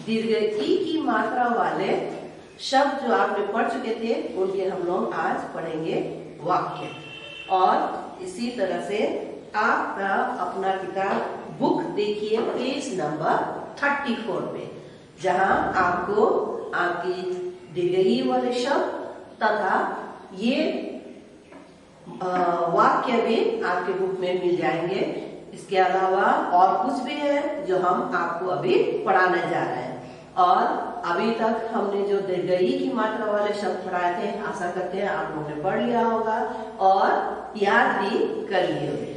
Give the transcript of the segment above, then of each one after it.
दीर्घ ई की मात्रा वाले शब्द जो आपने पढ़ चुके थे उनके हम लोग आज पढ़ेंगे वाक्य। और इसी तरह से आप अपना किताब बुक देखिए पेज नंबर 34 पे, जहां आपको आपकी दीर्घ ई वाले शब्द तथा ये वाक्य भी आपके बुक में मिल जाएंगे। इसके अलावा और कुछ भी है जो हम आपको अभी पढ़ाने जा रहे हैं। और अभी तक हमने जो दीर्घ ई की मात्रा वाले शब्द पढ़ाए थे, आशा करते हैं आप लोगों ने पढ़ लिया होगा और याद भी कर लिए होंगे।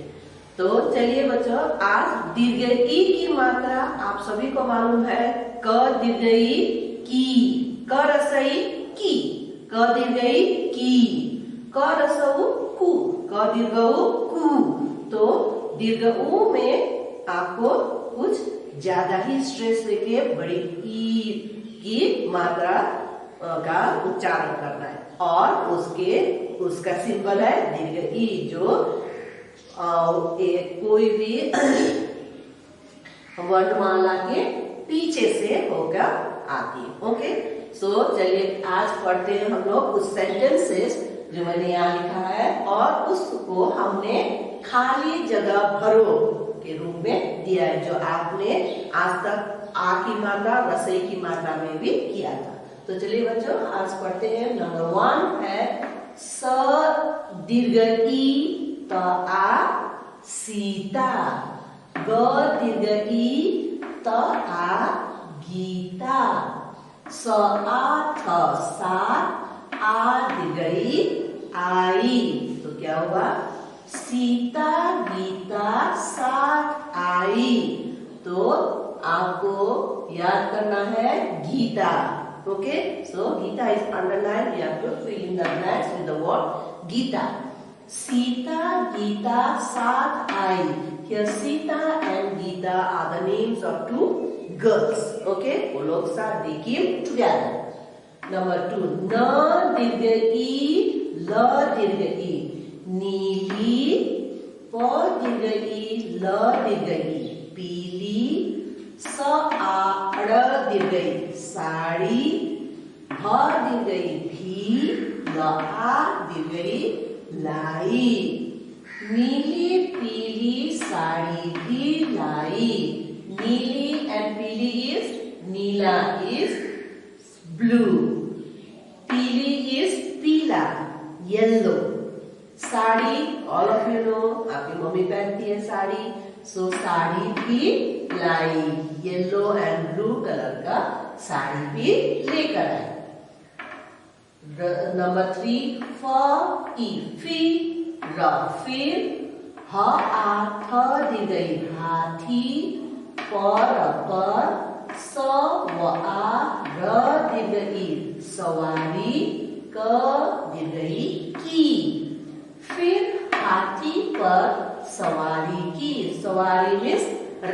तो चलिए बच्चों, आज दीर्घ ई की मात्रा आप सभी को मालूम है, क दीर्घ ई की, क रसई की, क दीर्घ ई की, क रसऊ कु, क दीर्घ उ कु। तो दीर्घ उ में आपको कुछ ज्यादा ही स्ट्रेस देके बड़ी ई की मात्रा का उच्चारण करना है, और उसका सिंबल है दीर्घ ई, जो कोई भी वर्णमाला के पीछे से होकर आती है। ओके, सो चलिए आज पढ़ते हैं हम लोग उस सेंटेंसेस जो मैंने यहाँ लिखा है, और उसको हमने खाली जगह भरो के रूप में दिया है, जो आपने आज तक आ की मात्रा रसई की मात्रा में भी किया था। तो चलिए बच्चों आज पढ़ते हैं। नंबर 1 है स दीर्घ ई त आ सीता, ग दीर्घ ई त आ गीता, स आ थ साथ, आ दीर्घ ई आई। तो क्या हुआ? सीता गीता साथ आई। तो आपको याद करना है Gita. Okay, so Gita is underline, you have to fill in the blanks with the word Gita. Sita Gita साथ आई। Here Sita and Geeta are the names of 2 girls. Okay, वो लोग साथ they came together. Number 2, न दीर्घ ई ल दीर्घ ई, नीली, प दीर्घ ई ल दीर्घ ई, पीली, स आ ड़ दीर्घ ई, साड़ी, भ दीर्घ ई भी, ल आ दीर्घ ई लाई। नीली पीली साड़ी भी लाई। नीली एंड पीली इज नीला इज ब्लू, पीली इज पीला yellow. Sari all of you know, आपकी मम्मी पहनती है साड़ी, सो साड़ी भी लाई, येलो एंड ब्लू कलर का साड़ी भी लेकर आई। नंबर 3 फ ई फी, र फिर, ह आ थ दीर्घ ई हाथी, प र पर, स व आ र दीर्घ ई सवारी, क दीर्घ ई की। फिर हाथी पर सवारी की, सवारी मीन्स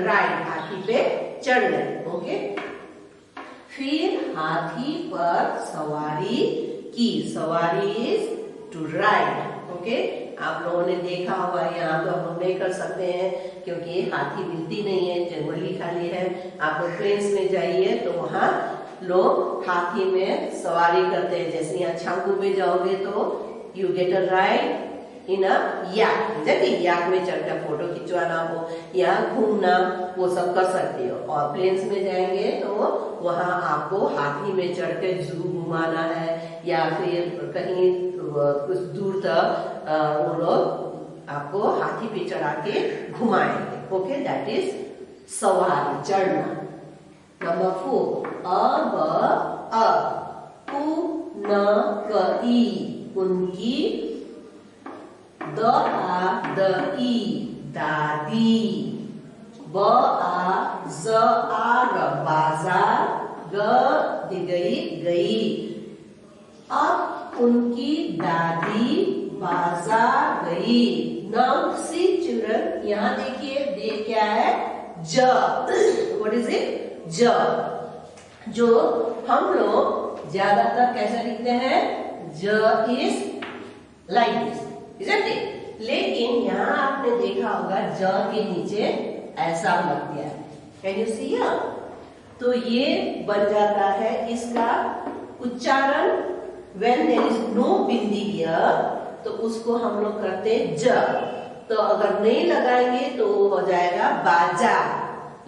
राइड, हाथी पे चढ़ना। ओके, फिर हाथी पर सवारी की, सवारी इज टू राइड। ओके, आप लोगों ने देखा होगा, यहाँ तो हम लोग नहीं कर सकते हैं क्योंकि हाथी मिलती नहीं है, जंगली खाली है। आप लोग प्लेन्स में जाइए तो वहाँ लोग हाथी में सवारी करते हैं। जैसे यहाँ छांगू में जाओगे तो you get a ride in a yak, जैसे याक में चढ़कर फोटो खिंचवाना हो या घूमना, वो सब कर सकते हो। और प्लेन्स में जाएंगे तो वहाँ आपको हाथी में चढ़कर जू घुमाना है, या फिर कहीं कुछ दूर तक वो लोग आपको हाथी पे चढ़ा के घुमाएंगे। ओके, दैट इज सवारी, चढ़ना। नंबर 4 अ ब अ, उ न क ई, उनकी, द आ द ई दादी, ब आ ज आ र बाजार, ग दीर्घ ई गई। अब उनकी दादी बाजार गई। नाउ सी चिल्ड्रन, यहाँ देखिए दे क्या है? ज। What is it? ज, जो हम लोग ज्यादातर कैसे लिखते हैं? ज is like this, isn't it? लेकिन यहाँ आपने देखा होगा ज के नीचे ऐसा लग गया है। Can you see here? तो ये बन जाता है इसका उच्चारण। When there is no bindi here तो उसको हम लोग करते ज। तो अगर नहीं लगाएंगे तो हो जाएगा बाजार,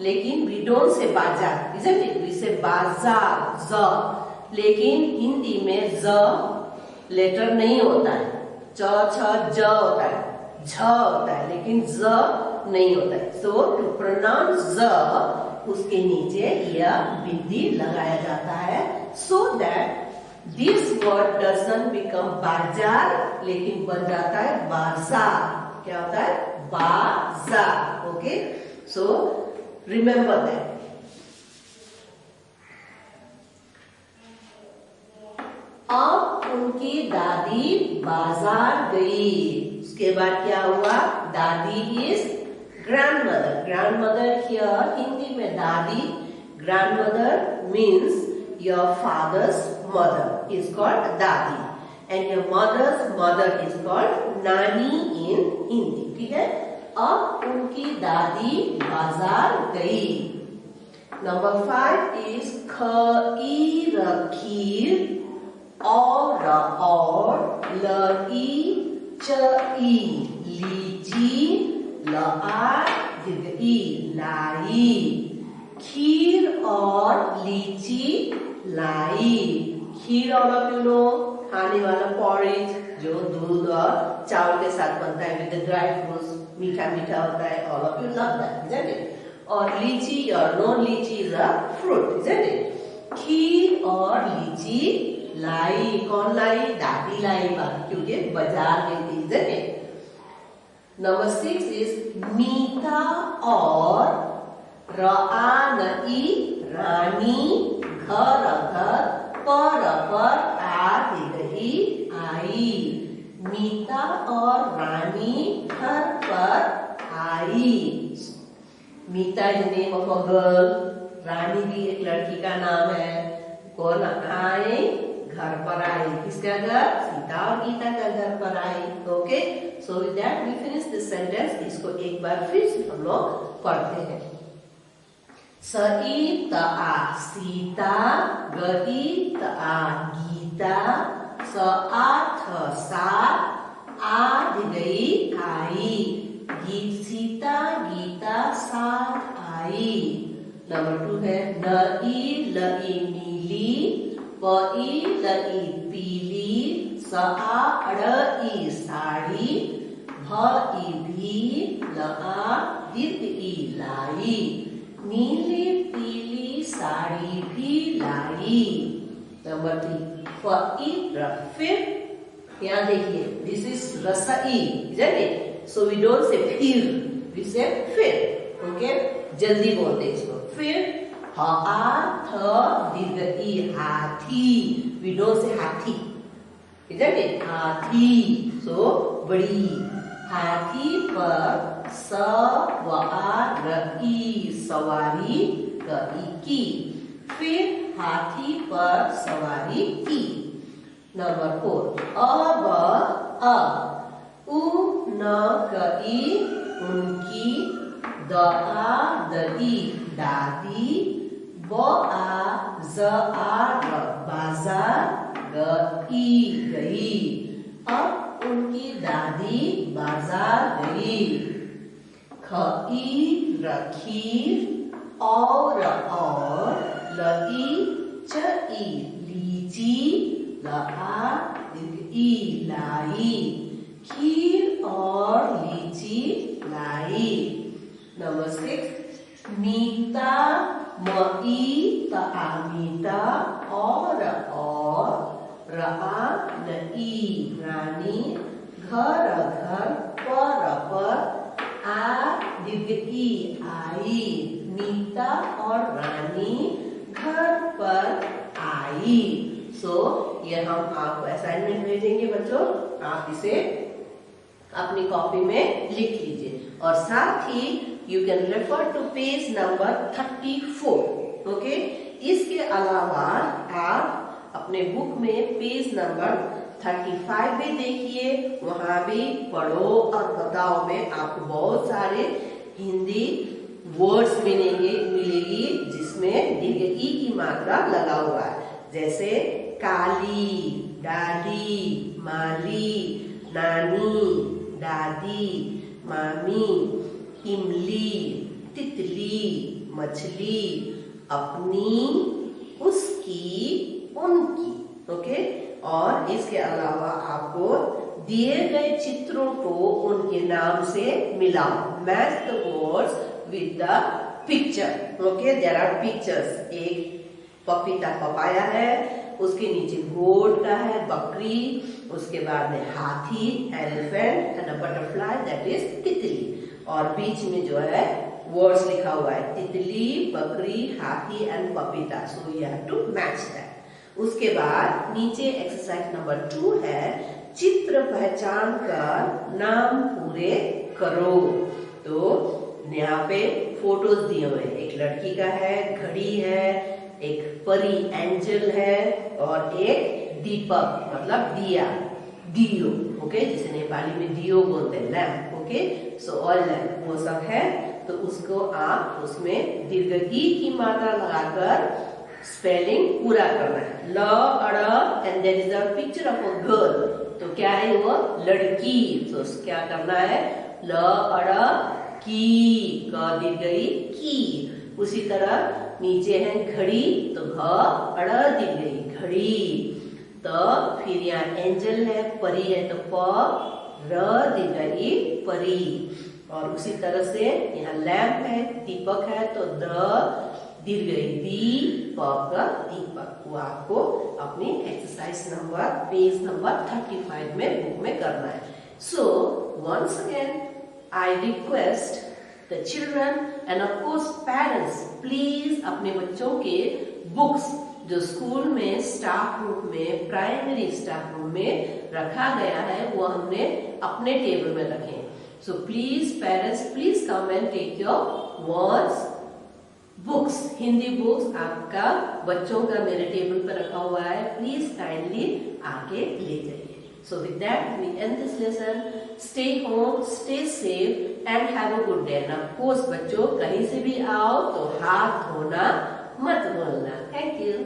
लेकिन वी डोंट से बाजार, इजंट इट, वी से बाजार ज। लेकिन हिंदी में ज लेटर नहीं होता है, च छ ज होता है, झ होता है, लेकिन ज नहीं होता है। सो टू प्रोनाउंस ज उसके नीचे यह बिंदी लगाया जाता है, so that this word doesn't become बाजार, लेकिन बन जाता है बाजार। क्या होता है? बाजार। Okay, so remember that. अब उनकी दादी बाजार गई। उसके बाद क्या हुआ? Dadi is grandmother. Grandmother here Hindi में dadi, grandmother means your father's mother is called dadi, and your mother's mother is called nani in Hindi. ठीक है, अब उनकी दादी बाजार गई। नंबर 5 इज खीर और लई ची लीची लाई। खीर और लीची लाई। खीर ऑल ऑफ यू नो, खाने वाला पॉरेज जो दूध और चावल के साथ बनता है विद ड्राई फ्रूट्स, मीठा मीठा होता है। All of you love that, isn't it? और लीची और no litchi is a fruit, isn't it? खीर और लीची लाई। कौन लाई? दादी लाई, क्योंकि बाजार गई थी, इजंट इट? नंबर 6 इज मीता और रानी घर पर आई। मीता और रानी घर पर आई। Meeta is name of a girl, Rani भी एक लड़की का नाम है। कौन आए? घर पर आई। किसका घर? सीता और गीता का घर पर आई। Okay, so with that we finish this sentence. इसको एक बार फिर से हम लोग पढ़ते हैं। सीता सीता, गीता गीता, साथ गई आई। सीता गीता साथ आई। नंबर 2 है लई नीली, लई पीली, साड़ी भी लाई। नीली पीली साड़ी भी लाई। नंबर 3 फिर यहाँ देखिए, this is rasai, isn't it? So we don't say फिर, वी से फिर। ओके, जल्दी बोलते इसको। फिर हाथी, वी डोंट से हाथी, इजंट इट? हाथी, सो बड़ी। हाथी पर सवारी की। फिर हाथी पर सवारी की। नंबर 4 उनकी, दादी, बाजार गई। अब उनकी दादी बाजार गई। खीर और लई लीची लाई। खीर और लीची लाई। नंबर 6 मीता मीता और रानी घर पर आई। मीता और रानी घर पर आई। सो ये हम आपको असाइनमेंट भेजेंगे बच्चों, आप इसे अपनी कॉपी में लिख लीजिए। और साथ ही you can refer to page number 34। Okay, इसके अलावा आप अपने बुक में पेज नंबर 35 भी देखिए, वहां भी पढ़ो और बताओ में आपको बहुत सारे हिंदी वर्ड्स मिलेगी जिसमें दीर्घ ई की मात्रा लगा हुआ है, जैसे काली, डाली, माली, नानी, दादी, मामी, इमली, तितली, मछली, अपनी, उसकी, उनकी। ओके, और इसके अलावा आपको दिए गए चित्रों को उनके नाम से मिलाओ। Match the words with the picture. Okay, there are pictures. एक पपीता, पपाया है, उसके नीचे गोट का है, बकरी, उसके बाद में हाथी, elephant and a butterfly that is तितली, और बीच में जो है वर्ड्स लिखा हुआ है तितली, बकरी, हाथी एंड पपीता। So you have to match that. उसके बाद नीचे एक्सरसाइज नंबर 2 है, चित्र पहचान कर नाम पूरे करो। तो यहाँ पे फोटोज दिए हुए हैं, एक लड़की का है, घड़ी है, एक परी एंजल है, और एक दीपक मतलब दिया, दियो। ओके, जिसे नेपाली में दियो बोलते हैं, लैम्प। ओके, सो ऑयल लैम्प वो सब है। तो उसको आप उसमें दीर्घ ई की मात्रा लगाकर स्पेलिंग पूरा करना है। ल अड़ and there is a picture of a girl, तो क्या है वो, लड़की। तो क्या करना है, ल अड़ की, क दीर्घ ई की। उसी तरह नीचे है घड़ी, तो घ अड़ दीर्घ ई घड़ी। तो फिर यहाँ एंजल है, परी है, तो प र दीर्घ ई परी। और उसी तरह से यहाँ लैम्प है, दीपक है, तो द दीर्घ ई दीपक, दीपक। वो आपको अपनी एक्सरसाइज नंबर पेज नंबर 35 में बुक में करना है। So once again I request the children and of course parents, please अपने बच्चों के बुक्स जो स्कूल में स्टाफ रूम में, प्राइमरी स्टाफ रूम में रखा गया है, वो हमने अपने टेबल में रखे। So please parents, please come and take your words books, Hindi books आपका बच्चों का मेरे टेबल पर रखा हुआ है, प्लीज काइंडली आके ले जाइए। So with that we end this lesson. Stay home, stay safe and have a good day. And of course बच्चों, कहीं से भी आओ तो हाथ धोना मत भूलना। Thank you.